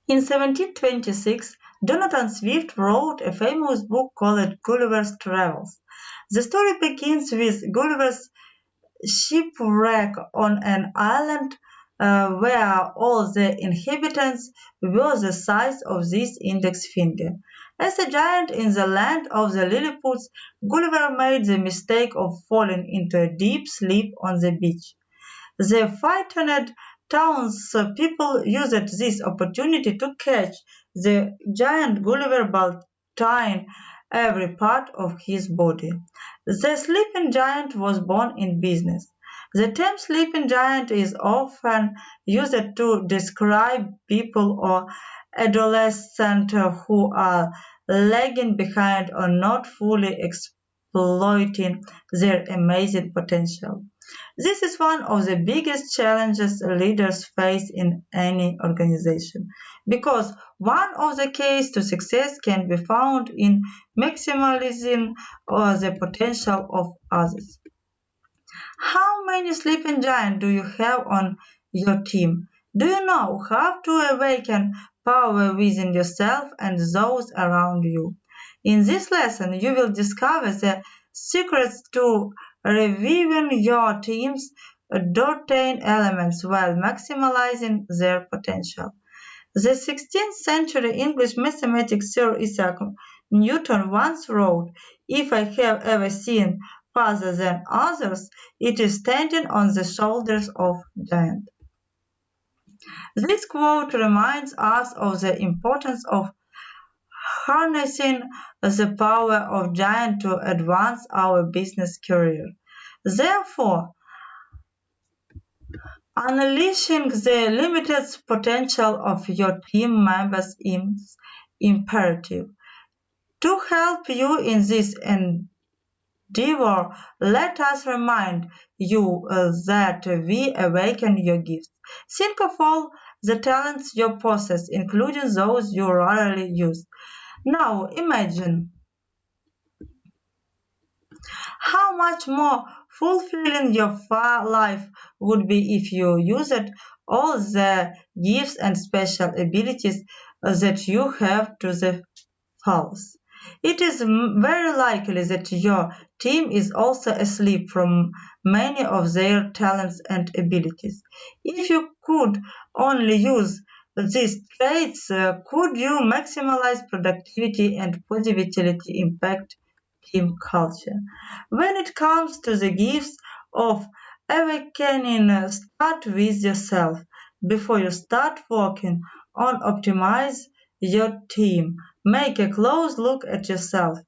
In 1726, Jonathan Swift wrote a famous book called Gulliver's Travels. The story begins with Gulliver's shipwreck on an island where all the inhabitants were the size of this index finger. As a giant in the land of the Lilliputs, Gulliver made the mistake of falling into a deep sleep on the beach. The frightened townspeople used this opportunity to catch the giant Gulliver by tying every part of his body. The sleeping giant was born in business. The term sleeping giant is often used to describe people or adolescents who are lagging behind or not fully exploiting their amazing potential. This is one of the biggest challenges leaders face in any organization because one of the keys to success can be found in maximizing the potential of others. How many sleeping giants do you have on your team? Do you know how to awaken power within yourself and those around you? In this lesson, you will discover the secrets to reviving your team's domain elements while maximizing their potential. The 16th century English mathematician Sir Isaac Newton once wrote, "If I have ever seen farther than others, it is standing on the shoulders of giants." This quote reminds us of the importance of harnessing the power of giants to advance our business career. Therefore, unleashing the limited potential of your team members is imperative. To help you in this endeavor, let us remind you that we awaken your gifts. Think of all the talents you possess, including those you rarely use. Now imagine how much more fulfilling your life would be if you used all the gifts and special abilities that you have to the fullest. It is very likely that your team is also asleep from many of their talents and abilities. If you could only use these traits, could you maximize productivity and positively impact team culture? When it comes to the gifts of awakening, start with yourself before you start working on optimize your team. Make a close look at yourself.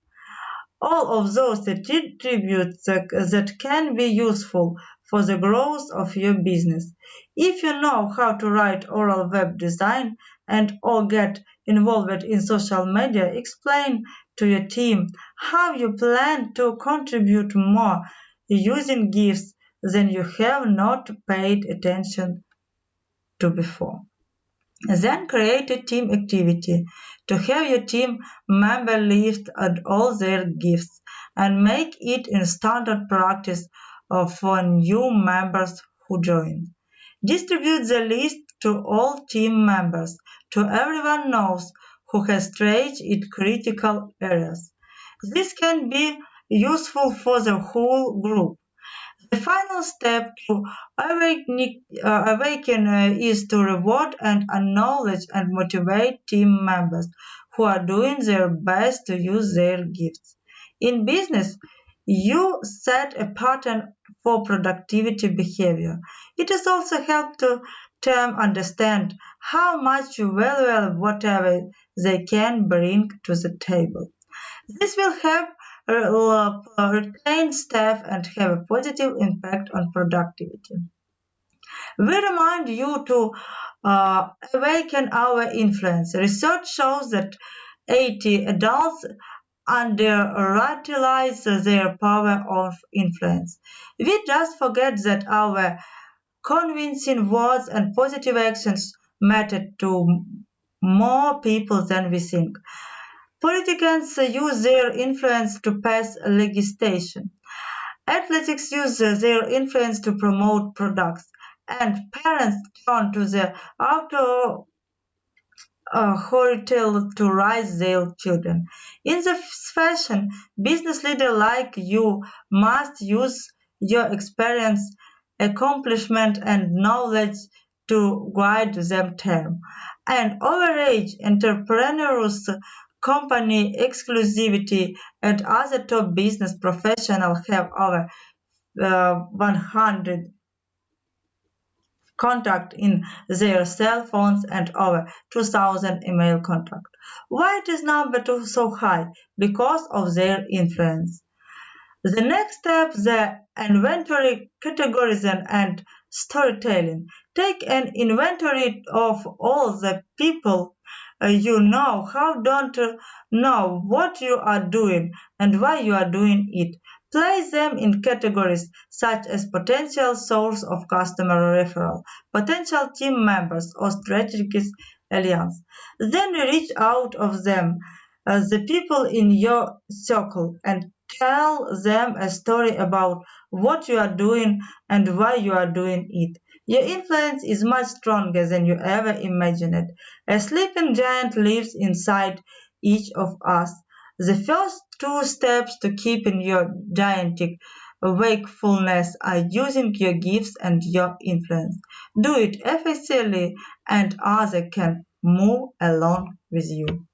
All of those attributes that can be useful for the growth of your business. If you know how to write oral web design and or get involved in social media, explain to your team how you plan to contribute more using gifts than you have not paid attention to before. Then create a team activity to have your team member list out all their gifts and make it in standard practice for new members who join. Distribute the list to all team members, to everyone knows who has traits in critical areas. This can be useful for the whole group. The final step to awaken is to reward and acknowledge and motivate team members who are doing their best to use their gifts. In business, you set a pattern for productivity behavior. It is also help to them understand how much you value whatever they can bring to the table. This will help retain staff and have a positive impact on productivity. We remind you to awaken our influence. Research shows that 80 adults underutilize their power of influence. We just forget that our convincing words and positive actions matter to more people than we think. Politicians use their influence to pass legislation. Athletes use their influence to promote products. And parents turn to the outdoor horizontal to raise their children. In the fashion, business leader like you must use your experience, accomplishment, and knowledge to guide them term. And overage entrepreneurs, company exclusivity, and other top business professionals have over 100 contact in their cell phones and over 2,000 email contacts. Why is number two so high? Because of their influence. The next step, the inventory categorization and storytelling. Take an inventory of all the people you know how don't know what you are doing and why you are doing it. Place them in categories such as potential source of customer referral, potential team members, or strategic alliance. Then reach out of them, the people in your circle, and tell them a story about what you are doing and why you are doing it. Your influence is much stronger than you ever imagined. A sleeping giant lives inside each of us. The first two steps to keeping your gigantic wakefulness are using your gifts and your influence. Do it efficiently, and others can move along with you.